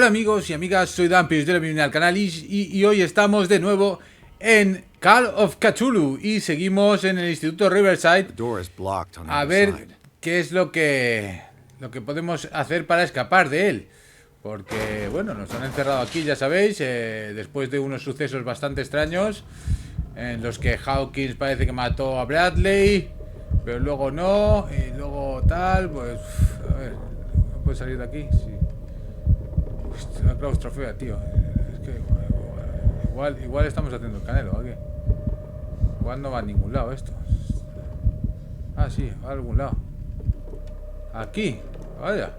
Hola amigos y amigas, soy Dampi, os doy la bienvenida al canal y hoy estamos de nuevo en Call of Cthulhu y seguimos en el Instituto Riverside a ver qué es lo que podemos hacer para escapar de él. Porque, bueno, nos han encerrado aquí, ya sabéis, después de unos sucesos bastante extraños en los que Hawkins parece que mató a Bradley, pero luego no, y luego tal, pues... A ver, ¿no puede salir de aquí? Sí. Uf, la claustrofobia, tío. Es que igual estamos haciendo el canelo, ¿o qué? Igual no va a ningún lado esto. Ah, sí, va a algún lado. Aquí, vaya.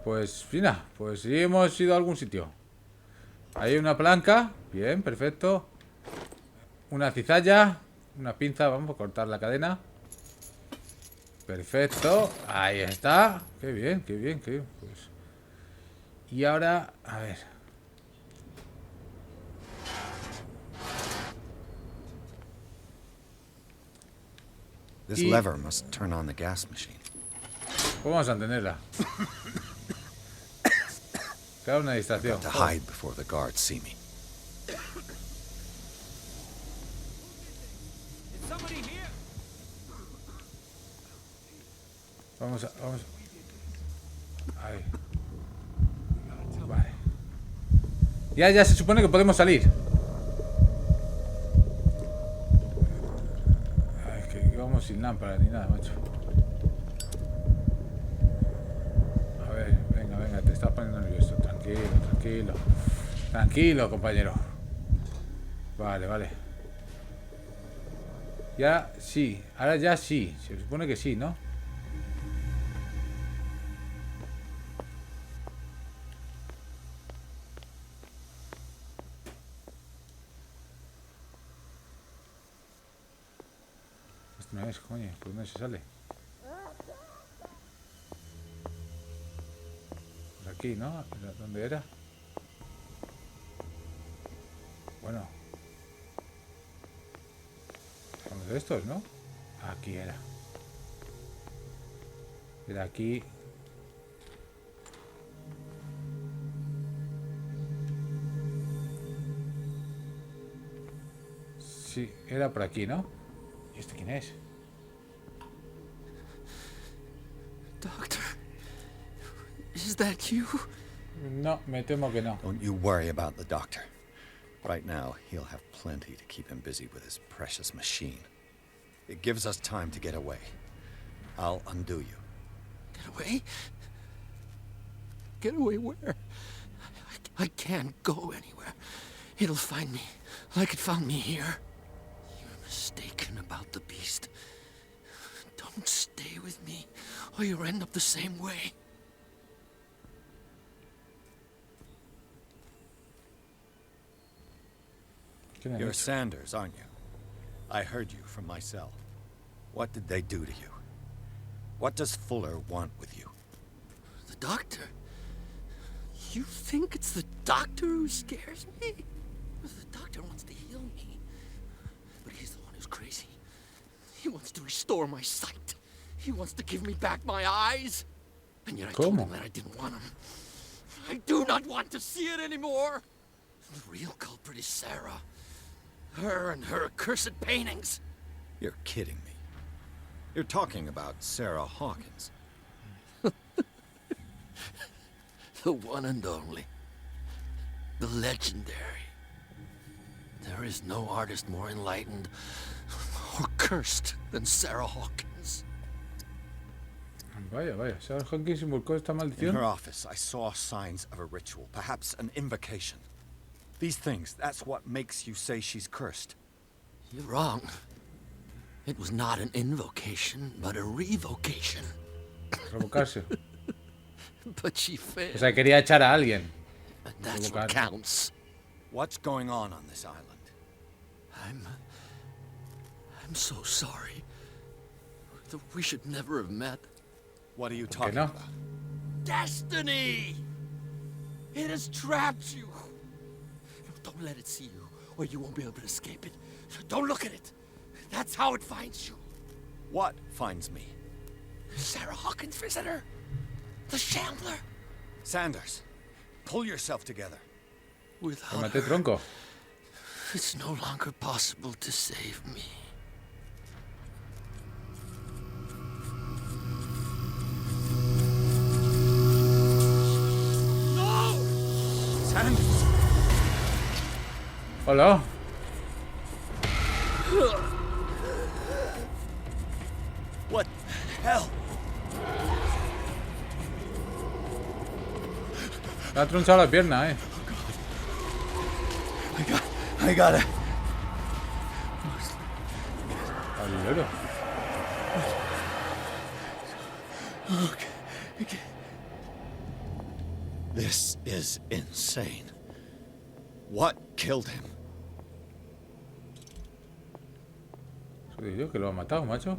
Pues, mira, pues sí hemos ido a algún sitio. Hay una palanca, bien, perfecto. Una cizalla, una pinza, vamos a cortar la cadena. Perfecto, ahí está. Qué bien, qué bien, qué bien. Pues. Y ahora, a ver. This lever must turn on the gas machine. ¿Cómo vamos a tenerla? Claro, una distracción. To hide before the guards see me. Vamos. Ahí. Vale. Ya se supone que podemos salir. Ay, es que vamos sin lámpara ni nada, macho. A ver, venga, te estás poniendo nervioso. Tranquilo, compañero. Vale. Ya sí, ahora ya sí. Se supone que sí, ¿no? Esto no es, coño, ¿por dónde se sale? Por aquí, ¿no? ¿Dónde era? Bueno. Uno de estos, ¿no? Aquí era. Era aquí. Sí, era por aquí, ¿no? ¿Y este quién es? Doctor, is that you? No, me temo que no. Don't you worry about the doctor. Right now, he'll have plenty to keep him busy with his precious machine. It gives us time to get away. I'll undo you. Get away? Get away where? I can't go anywhere. It'll find me, like it found me here. You're mistaken about the beast. Don't stay with me, or you'll end up the same way. You're Sanders, aren't you? I heard you from my cell. What did they do to you? What does Fuller want with you? The doctor? You think it's the doctor who scares me? The doctor wants to heal me. But he's the one who's crazy. He wants to restore my sight. He wants to give me back my eyes. And yet I told him that I didn't want him. I do not want to see it anymore. The real culprit is Sarah. Her and her accursed paintings. You're kidding me. You're talking about Sarah Hawkins. The one and only. The legendary. There is no artist more enlightened or cursed than Sarah Hawkins. Vaya, Sarah Hawkins invocó esta maldición. In her office, I saw signs of a ritual, perhaps an invocation. These things, that's what makes you say she's cursed. You're wrong. It was not an invocation, but a revocation. Revocarse. But she failed. O sea, quería echar a alguien. And that's what counts. What's going on this island? I'm so sorry. We should never have met. What are you talking about? Destiny! It has trapped you. Don't let it see you, or you won't be able to escape it. Don't look at it. That's how it finds you. What finds me? Sarah Hawkins' visitor. The Shambler. Sanders, pull yourself together. Without Cálmate, her, tronco. it's no longer possible to save me. No! Sanders! Hola. What the hell? Me ha tronchado la pierna, I got it. Al loro. Okay. This is insane. What killed him? Soy yo que lo ha matado, macho.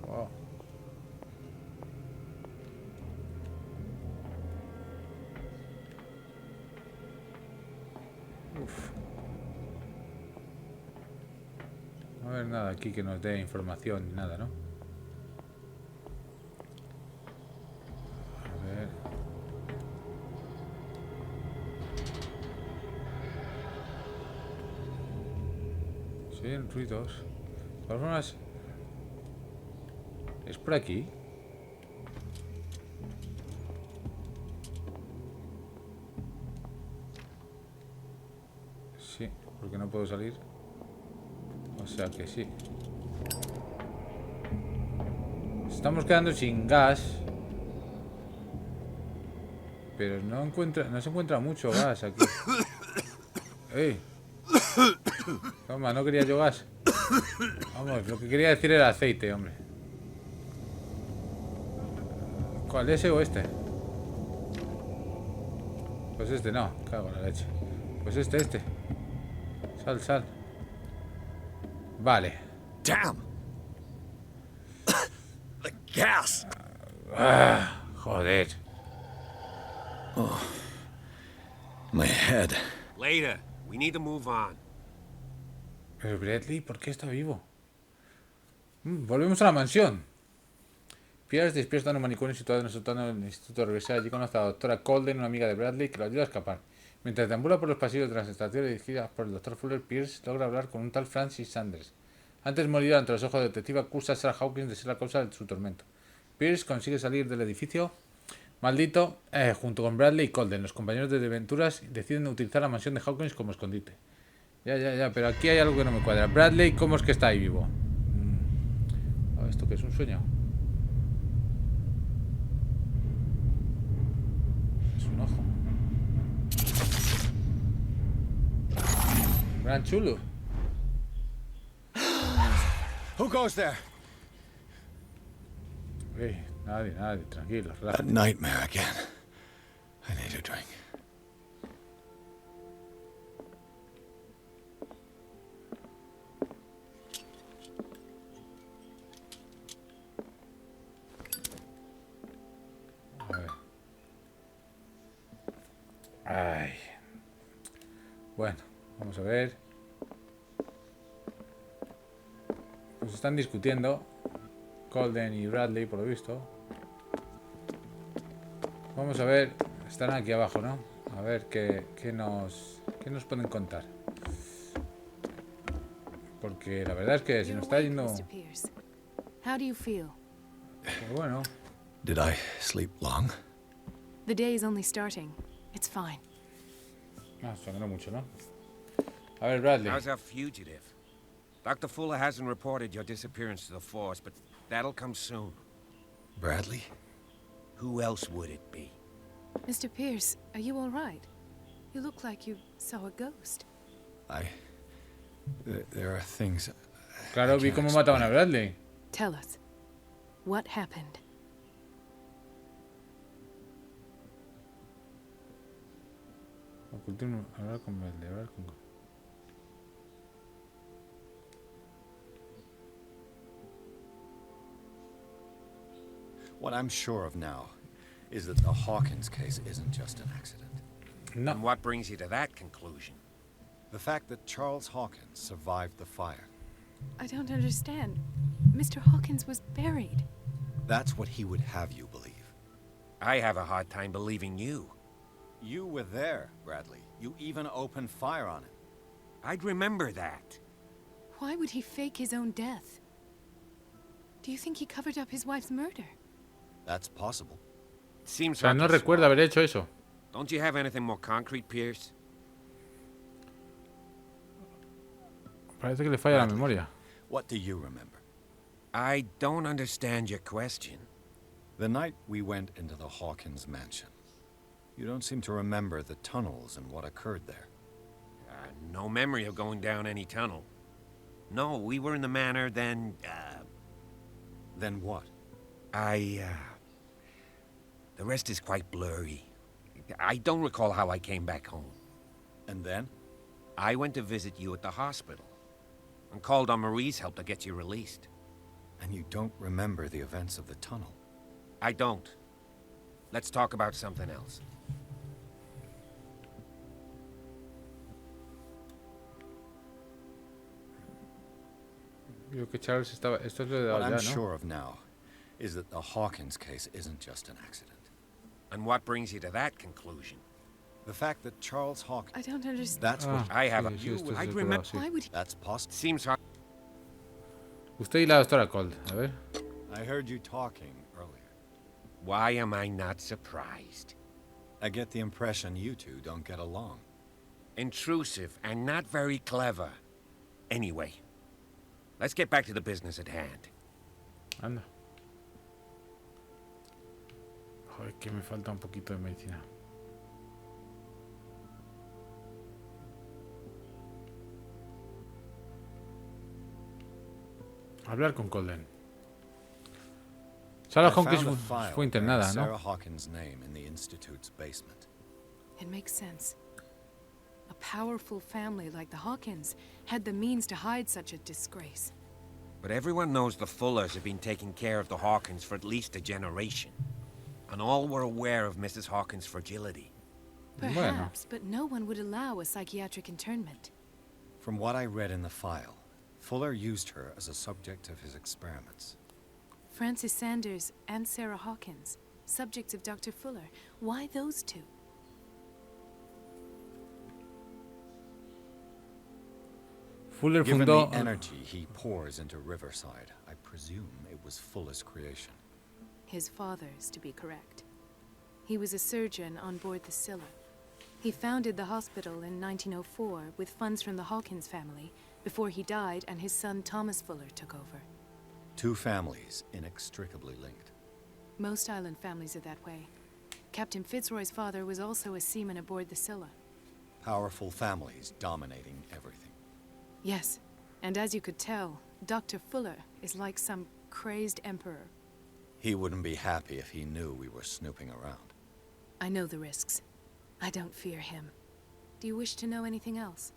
Wow. Uf. No va a haber nada aquí que nos dé información ni nada, ¿no? A ver. Sí, ruidos. De todas formas, ¿es por aquí? Sí, porque no puedo salir. O sea que sí. Estamos quedando sin gas. Pero no se encuentra mucho gas aquí. ¡Ey! Toma, no quería yo gas. Vamos, lo que quería decir era aceite, hombre. ¿Cuál, ese o este? Pues este no, cago en la leche. Pues este. Sal. Vale. Damn! The gas! Joder. My head. Later. We need to move on. Pero Bradley, ¿por qué está vivo? Volvemos a la mansión. Pierce despierta en un manicomio situado en el sótano del Instituto de Universidad. Allí conoce a la doctora Colden, una amiga de Bradley, que lo ayuda a escapar. Mientras deambula por los pasillos de las estaciones dirigidas por el Dr. Fuller, Pierce logra hablar con un tal Francis Sanders. Antes de morir ante los ojos del detective, acusa a Sarah Hawkins de ser la causa de su tormento. Pierce consigue salir del edificio maldito junto con Bradley y Colden. Los compañeros de aventuras deciden utilizar la mansión de Hawkins como escondite. Ya, pero aquí hay algo que no me cuadra. Bradley, ¿cómo es que está ahí vivo? ¿Esto qué es? ¿Un sueño? Es un ojo. Gran chulo. Who goes there? Nadie, tranquilo, A relájate. nightmare again. I need a drink. A ver. Ay. Bueno, vamos a ver. Pues están discutiendo Colden y Bradley, por lo visto. Vamos a ver. Están aquí abajo, ¿no? A ver qué nos pueden contar. Porque la verdad es que si nos está yendo... Mr. Pierce. How do you feel? Pues bueno. Did I sleep long? The day is only starting. It's fine. Sangró mucho, ¿no? A ver, Bradley. How's our fugitive? Dr. Fuller hasn't reported your disappearance to the force, but that'll come soon. Bradley? Who else would it be? Mr. Pierce, are you all right? You look like you saw a ghost. There are things... Claro, vi cómo mataban a Bradley. Tell us. What happened? Hablar con Bradley, hablar con... What I'm sure of now is that the Hawkins case isn't just an accident. No. And what brings you to that conclusion? The fact that Charles Hawkins survived the fire. I don't understand. Mr. Hawkins was buried. That's what he would have you believe. I have a hard time believing you. You were there, Bradley. You even opened fire on him. I'd remember that. Why would he fake his own death? Do you think he covered up his wife's murder? That's possible. It seems O sea, hard no to recuerda swallow. haber hecho eso. Don't you have anything more concrete, Pierce? Parece que le falla la Bradley. memoria. What do you remember? I don't understand your question. The night we went into the Hawkins mansion. You don't seem to remember the tunnels and what occurred there. No memory of going down any tunnel. No, we were in the manor, then, Then what? the rest is quite blurry. I don't recall how I came back home. And then? I went to visit you at the hospital and called on Marie's help to get you released. And you don't remember the events of the tunnel. I don't. Let's talk about something else. Creo que Charles estaba... Esto es lo de What allá, I'm ¿no? sure of now is that the Hawkins case isn't just an accident. And what brings you to that conclusion? The fact that Charles Hawkins... I don't understand. That's what... I have sí, a... sí, You, esto es I'd el remember... sí. Why would he? That's possible. Seems hard... Usted y la doctora Cold. A ver. I heard you talking earlier. Why am I not surprised? I get the impression you two don't get along. Intrusive and not very clever. Anyway, let's get back to the business at hand. Anda. Joder, que me falta un poquito de medicina. Hablar con Colden. Sarah I Hawkins found a file fue bearing internada, Sarah ¿no? Hawkins' name in the Institute's basement. It makes sense. A powerful family like the Hawkins had the means to hide such a disgrace. But everyone knows the Fullers have been taking care of the Hawkins for at least a generation. And all were aware of Mrs. Hawkins' fragility. Bueno. Perhaps, but no one would allow a psychiatric internment. From what I read in the file, Fuller used her as a subject of his experiments. Francis Sanders and Sarah Hawkins, subjects of Dr. Fuller. Why those two? Fuller Given fundó... the energy he pours into Riverside, I presume it was Fuller's creation. His father's, to be correct. He was a surgeon on board the Scylla. He founded the hospital in 1904 with funds from the Hawkins family before he died and his son Thomas Fuller took over. Two families inextricably linked. Most island families are that way. Captain Fitzroy's father was also a seaman aboard the Scylla. Powerful families dominating everything. Yes, and as you could tell, Dr. Fuller is like some crazed emperor. He wouldn't be happy if he knew we were snooping around. I know the risks. I don't fear him. Do you wish to know anything else?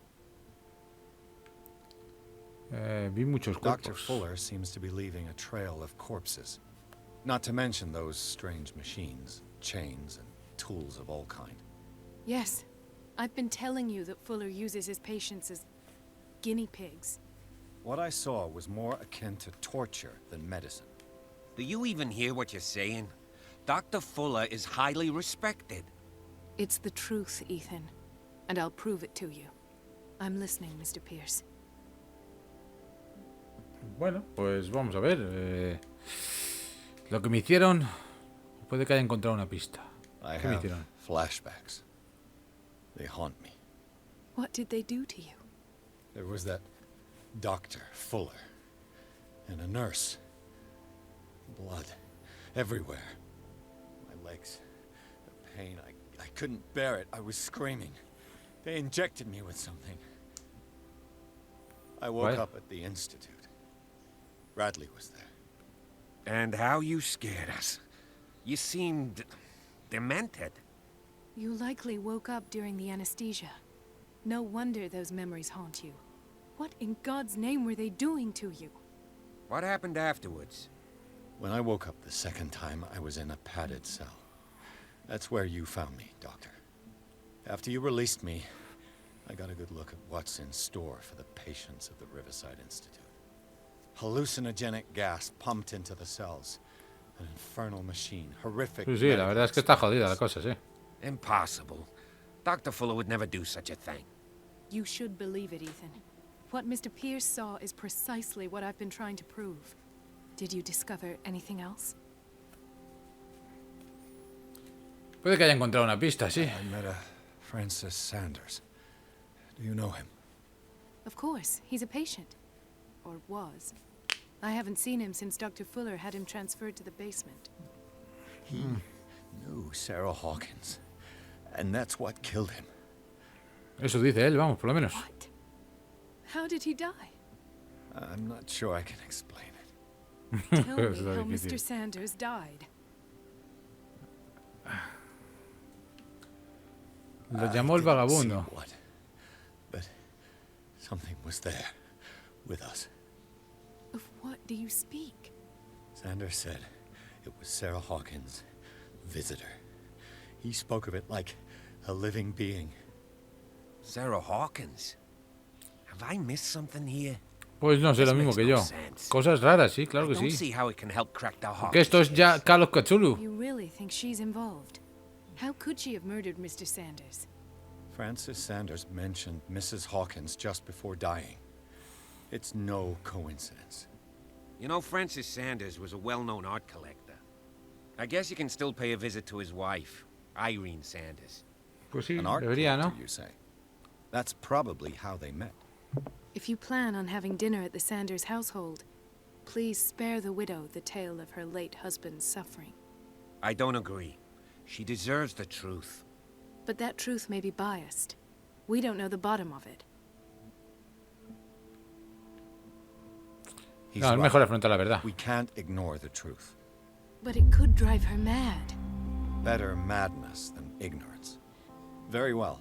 Vi muchos Dr. cuerpos. Fuller seems to be leaving a trail of corpses. Not to mention those strange machines, chains, and tools of all kind. Yes. I've been telling you that Fuller uses his patients as guinea pigs. What I saw was more akin to torture than medicine. Do you even hear what you're saying? Dr. Fuller is highly respected. It's the truth, Ethan. And I'll prove it to you. I'm listening, Mr. Pierce. Bueno, pues vamos a ver. Lo que me hicieron... Puede que haya encontrado una pista. I ¿Qué me have hicieron? flashbacks. They haunt me. What did they do to you? There was that Dr. Fuller and a nurse. Blood everywhere. My legs, the pain, I couldn't bear it. I was screaming. They injected me with something. I woke What? up at the Institute. Bradley was there. And how you scared us. You seemed... demented. You likely woke up during the anesthesia. No wonder those memories haunt you. What in God's name were they doing to you? What happened afterwards? When I woke up the second time, I was in a padded cell. That's where you found me, Doctor. After you released me, I got a good look at what's in store for the patients of the Riverside Institute. Hallucinogenic gas pumped into the cells. An infernal machine, horrific. Sí, la verdad es que está jodida la cosa, sí. Impossible. Dr. Fuller would never do such a thing. You should believe it, Ethan. What Mr. Pierce saw is precisely what I've been trying to prove. Did you discover anything else? Puede que haya encontrado una pista, sí. I met a Francis Sanders. Do you know him? Of course, he's a patient. Or was. I haven't seen him since Dr. Fuller had him transferred to the basement. He knew Sarah Hawkins. And that's what killed him. Eso dice él, vamos, por lo menos. What? How did he die? I'm not sure I can explain it. Tell me how Mr. Sanders died. Lo llamó el vagabundo. What, but something was there with us. Of what do you speak? Sanders said it was Sarah Hawkins' visitor. He spoke of it like a living being. Sarah Hawkins? Have I missed something here? Pues no sé, lo mismo que yo. Cosas raras, sí, claro que I don't sí. see how it can help crack the Que esto es Hawkins ya case. Call of Cthulhu. You really think she's involved? How could she have murdered Mr. Sanders? Francis Sanders mentioned Mrs. Hawkins just before dying. It's no coincidence. You know, Francis Sanders was a well-known art collector. I guess you can still pay a visit to his wife, Irene Sanders. Pues sí, An art debería, collector, ¿no? you say? That's probably how they met. If you plan on having dinner at the Sanders household, please spare the widow the tale of her late husband's suffering. I don't agree. She deserves the truth. But that truth may be biased. We don't know the bottom of it. He's No, es right. mejor afrontar la verdad. We can't ignore the truth. But it could drive her mad. Better madness than ignorance. Very well.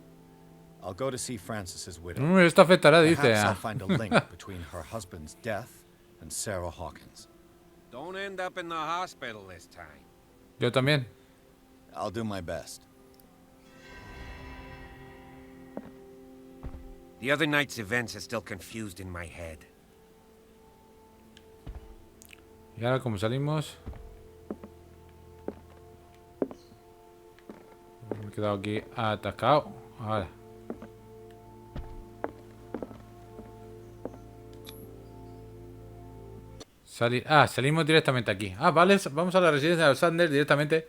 I'll go to see Francis's widow. Esto afectará, dice. Perhaps I'll find a link between her husband's death and Sarah Hawkins. Don't end up in the hospital this time. Yo también. I'll do my best. The other night's events are still confused in my head. Y ahora, como salimos. Me he quedado aquí atascado. Ahora. Salimos directamente aquí. Vale, vamos a la residencia de los Sanders directamente.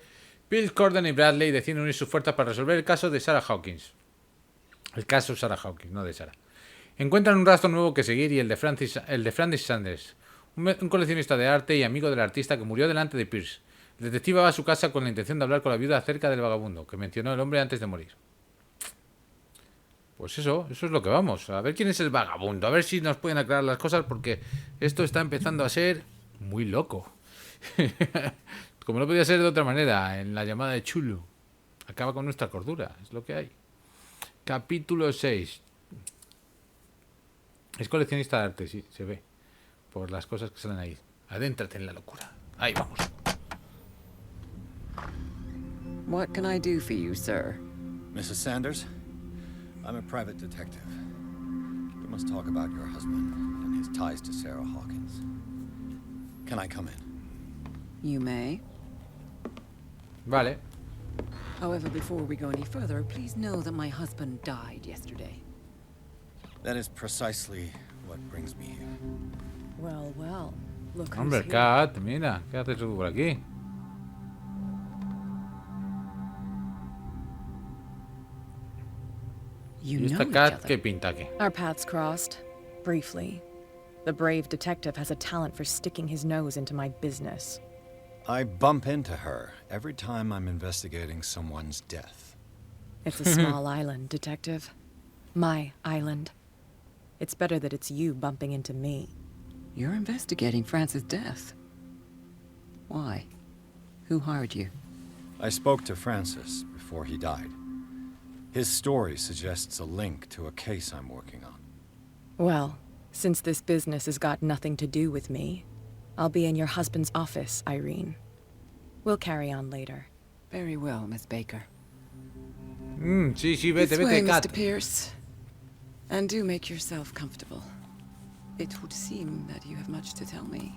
Bill, Corden y Bradley deciden unir sus fuerzas para resolver el caso de Sarah Hawkins. El caso Sarah Hawkins, no de Sarah. Encuentran un rastro nuevo que seguir y el de Francis Sanders, un coleccionista de arte y amigo del artista que murió delante de Pierce. El detective va a su casa con la intención de hablar con la viuda acerca del vagabundo que mencionó el hombre antes de morir. Pues eso es lo que vamos. A ver quién es el vagabundo. A ver si nos pueden aclarar las cosas porque esto está empezando a ser muy loco. Como no podía ser de otra manera, en la llamada de Chulu. Acaba con nuestra cordura, es lo que hay. Capítulo 6. Es coleccionista de arte, sí, se ve. Por las cosas que salen ahí. Adéntrate en la locura. Ahí vamos. What can I do for you, sir? Mrs. Sanders, I'm a private detective. We must talk about your husband and his ties to Sarah Hawkins. Can I come in? You may. Vale. However, before we go any further, please know that my husband died yesterday. That is precisely what brings me here. Well, well. Look who's Hombre, here. Kat, mira. ¿Qué haces tú por aquí? You ¿Y know esta each Kat other. qué pinta aquí? Our paths crossed, briefly. The brave detective has a talent for sticking his nose into my business. I bump into her every time I'm investigating someone's death. It's a small island, detective. My island. It's better that it's you bumping into me. You're investigating Francis' death. Why? Who hired you? I spoke to Francis before he died. His story suggests a link to a case I'm working on. Well, since this business has got nothing to do with me, I'll be in your husband's office, Irene. We'll carry on later. Very well, Miss Baker. Sí, This vete, way, Kat. Mr. Pierce. And do make yourself comfortable. It would seem that you have much to tell me.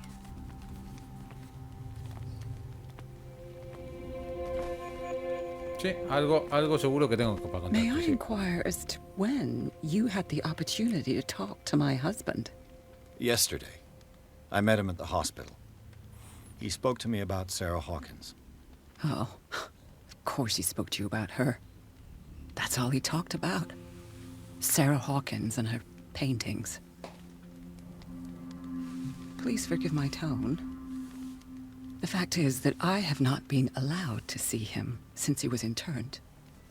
Sí, algo seguro que tengo para contar. May I inquire as to when you had the opportunity to talk to my husband? Yesterday, I met him at the hospital. He spoke to me about Sarah Hawkins. Oh, of course he spoke to you about her. That's all he talked about. Sarah Hawkins and her paintings. Please forgive my tone. The fact is that I have not been allowed to see him since he was interned.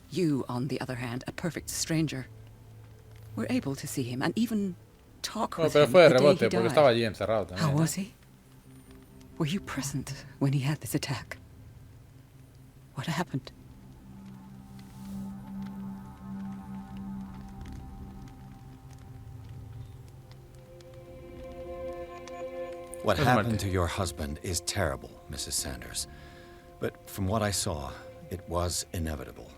You, on the other hand, a perfect stranger, were able to see him and even talk with pero him fue de the day rebote, he porque died. estaba allí encerrado también. How was he? Were you present when he had this attack? What happened? What happened to your husband is terrible, Mrs. Sanders. But from what I saw, it was inevitable.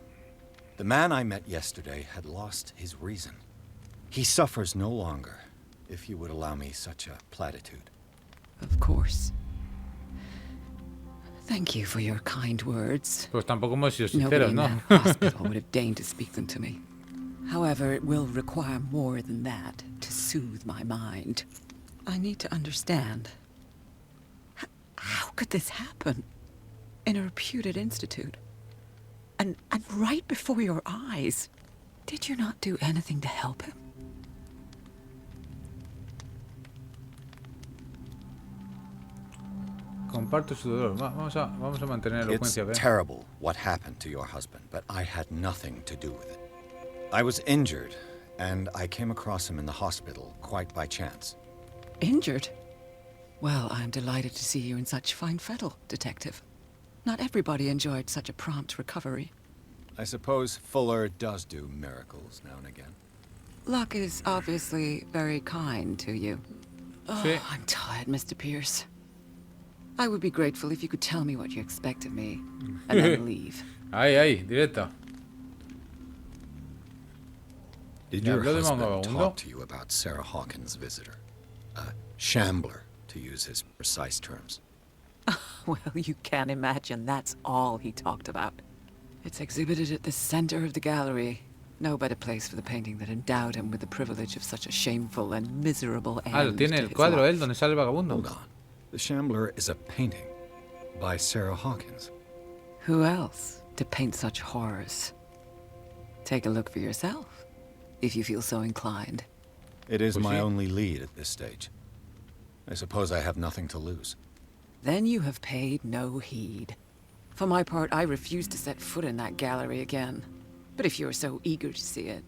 The man I met yesterday had lost his reason. He suffers no longer, if you would allow me such a platitude. Of course. Thank you for your kind words. Pues tampoco hemos sido Nobody sinceros, in ¿no? that hospital would have deigned to speak them to me. However, it will require more than that to soothe my mind. I need to understand. How could this happen? In a reputed institute? And right before your eyes? Did you not do anything to help him? Comparto su dolor. Vamos a mantener It's elocuencia, terrible what happened to your husband, but I had nothing to do with it. I was injured, and I came across him in the hospital quite by chance. Injured? Well, I'm delighted to see you in such fine fettle, Detective. Not everybody enjoyed such a prompt recovery. I suppose Fuller does do miracles now and again. Luck is obviously very kind to you. Oh, Sí. I'm tired, Mr. Pierce. I would be grateful if you could tell me what you expect of me, and then leave. Ahí, directo. Did Ya your habló de husband vagabundo. talk to you about Sarah Hawkins' visitor? A shambler, to use his precise terms. Well, you can't imagine that's all he talked about. It's exhibited at the center of the gallery. No better place for the painting that endowed him with the privilege of such a shameful and miserable end. Ah, lo tiene to el his cuadro life. él, donde sale el vagabundo. Hold on. The Shambler is a painting by Sarah Hawkins. Who else to paint such horrors? Take a look for yourself, if you feel so inclined. It is Was my she? only lead at this stage. I suppose I have nothing to lose. Then you have paid no heed. For my part, I refuse to set foot in that gallery again. But if you're so eager to see it...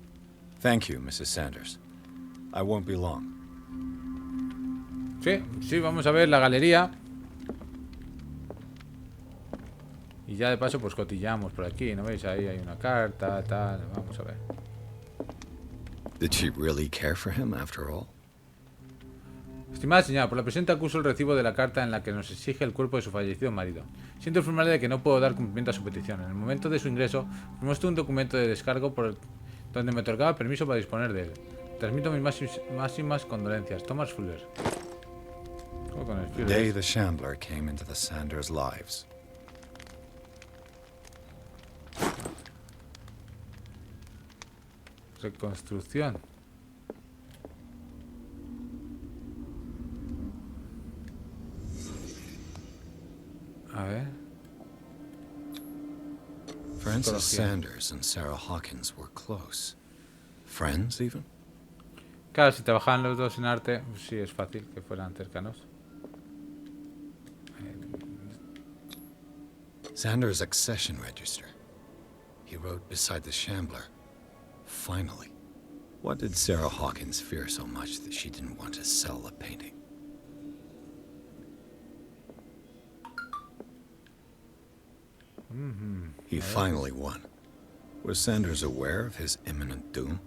Thank you, Mrs. Sanders. I won't be long. Sí, vamos a ver la galería. Y ya de paso pues cotillamos por aquí, ¿no veis? Ahí hay una carta, tal, vamos a ver. Did she really care for him after all? Estimada señora, por la presente acuso el recibo de la carta en la que nos exige el cuerpo de su fallecido marido. Siento informarle de que no puedo dar cumplimiento a su petición. En el momento de su ingreso, firmó un documento de descargo donde me otorgaba permiso para disponer de él. Transmito mis máximas condolencias. Thomas Fuller. The day the Shambler came into the Sanders' lives. Reconstrucción. A ver. Francis Sanders and Sarah Hawkins were close. Friends, even? Claro, si trabajaban los dos en arte, pues sí es fácil que fueran cercanos. Sanders' accession register. He wrote beside the Shambler, "Finally." What did Sarah Hawkins fear so much that she didn't want to sell the painting? He finally won. Was Sanders aware of his imminent doom?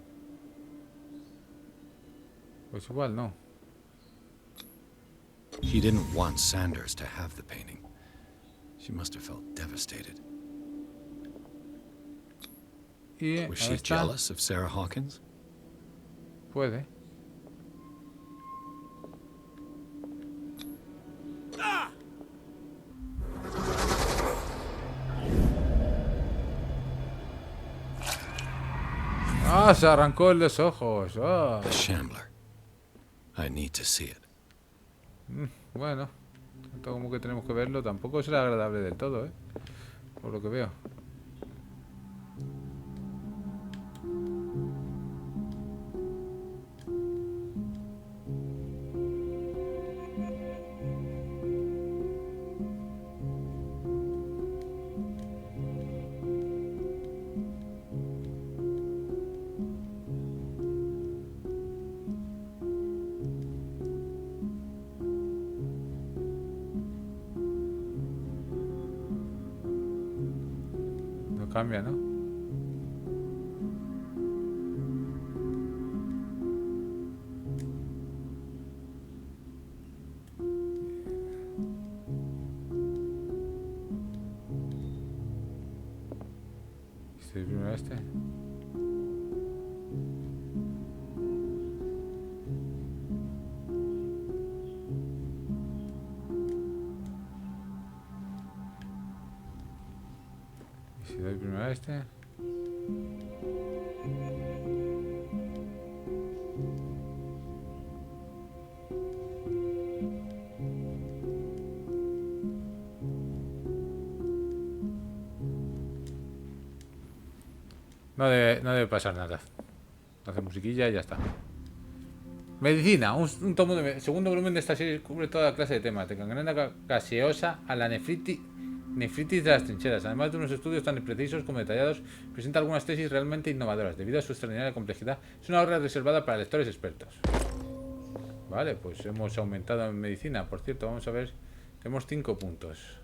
Pues igual no. He didn't want Sanders to have the painting. She must have felt devastated. Y Was ahí she está. jealous of Sarah Hawkins? Puede. Ah, se arrancó los ojos. Ah. The Shambler. I need to see it. Bueno, tanto como que tenemos que verlo, tampoco será agradable del todo, por lo que veo. Cambia, ¿no? ¿Este es primero este? Si doy primero a este. No debe pasar nada. Hace musiquilla y ya está. Medicina. Un tomo de segundo volumen de esta serie cubre toda clase de temas. De gangrena gaseosa a la nefritis de las trincheras. Además de unos estudios tan precisos como detallados, presenta algunas tesis realmente innovadoras. Debido a su extraordinaria complejidad, es una obra reservada para lectores expertos. Vale, pues hemos aumentado en medicina. Por cierto, vamos a ver. Tenemos 5 puntos.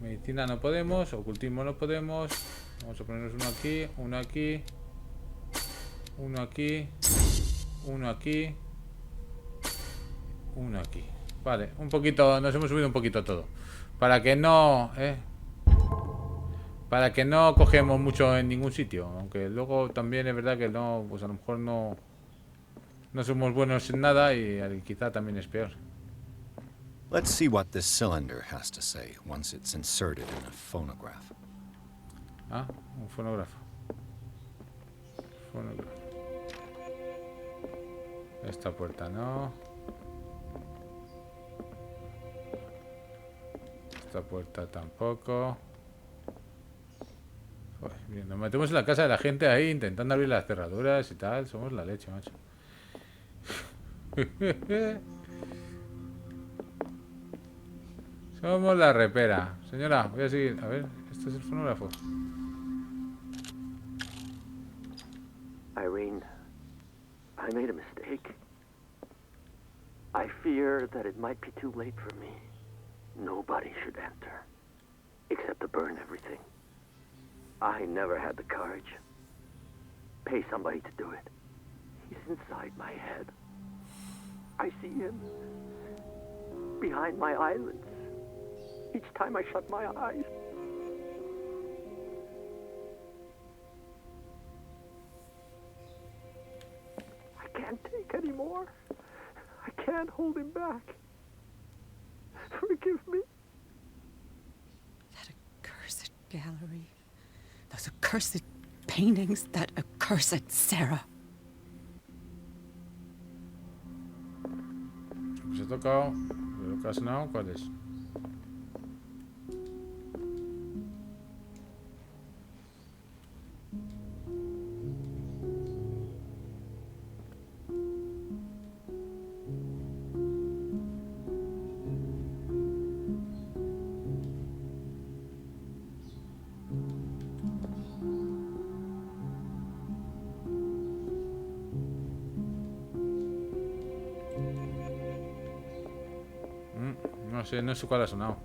Medicina no podemos. Ocultismo no podemos. Vamos a ponernos uno aquí. Uno aquí. Uno aquí. Uno aquí. Uno aquí. Vale, un poquito. Nos hemos subido un poquito todo. Para que no... Para que no cogemos mucho en ningún sitio. Aunque luego también es verdad que no... Pues a lo mejor no... No somos buenos en nada y quizá también es peor. Let's see what this cylinder has to say once it's inserted in a phonograph. Ah, un fonógrafo. Fonógrafo. Esta puerta no. Esta puerta tampoco. Joder, bien, nos metemos en la casa de la gente ahí intentando abrir las cerraduras y tal. Somos la leche, macho. Somos la repera. Señora, voy a seguir. A ver, este es el fonógrafo. Irene, I made a mistake. I fear that it might be too late for me. Nobody should enter, except to burn everything. I never had the courage. Pay somebody to do it. He's inside my head. I see him behind my eyelids each time I shut my eyes. I can't take any more. I can't hold him back. Forgive me. That accursed gallery. Those accursed paintings. That accursed Sarah. Pues he tocado. Lo que ha sonado, ¿cuál es? No sé cuál ha sonado.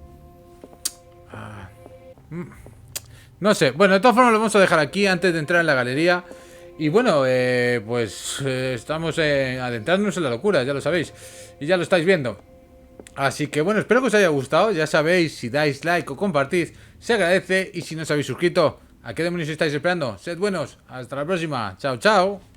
No sé. Bueno, de todas formas lo vamos a dejar aquí antes de entrar en la galería. Y bueno, pues estamos adentrándonos en la locura, ya lo sabéis. Y ya lo estáis viendo. Así que bueno, espero que os haya gustado. Ya sabéis, si dais like o compartid, se agradece. Y si no os habéis suscrito, ¿a qué demonios estáis esperando? Sed buenos. Hasta la próxima. Chao, chao.